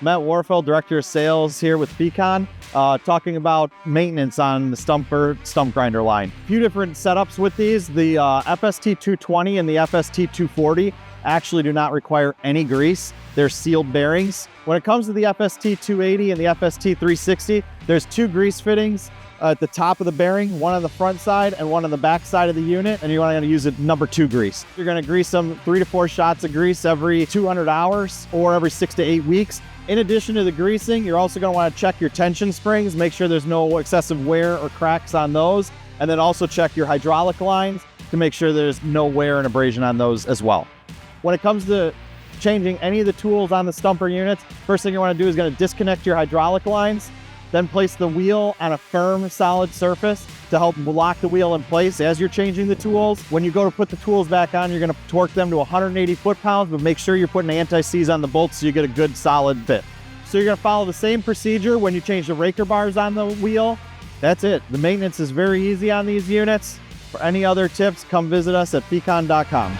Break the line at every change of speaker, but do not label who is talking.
Matt Warfel, Director of Sales here with Fecon, talking about maintenance on the Stumper stump grinder line. A few different setups with these. The FST 220 and the FST 240 actually do not require any grease. They're sealed bearings. When it comes to the FST 280 and the FST 360, there's two grease fittings at the top of the bearing, one on the front side and one on the back side of the unit, and you're going to use a number 2 grease. You're going to grease them 3 to 4 shots of grease every 200 hours or every 6 to 8 weeks. In addition to the greasing, you're also going to want to check your tension springs, make sure there's no excessive wear or cracks on those, and then also check your hydraulic lines to make sure there's no wear and abrasion on those as well. When it comes to changing any of the tools on the Stumper units, first thing you want to do is going to disconnect your hydraulic lines, then place the wheel on a firm, solid surface to help lock the wheel in place as you're changing the tools. When you go to put the tools back on, you're going to torque them to 180 foot-pounds, but make sure you're putting anti-seize on the bolts so you get a good solid fit. So you're going to follow the same procedure when you change the raker bars on the wheel. That's it. The maintenance is very easy on these units. For any other tips, come visit us at fecon.com.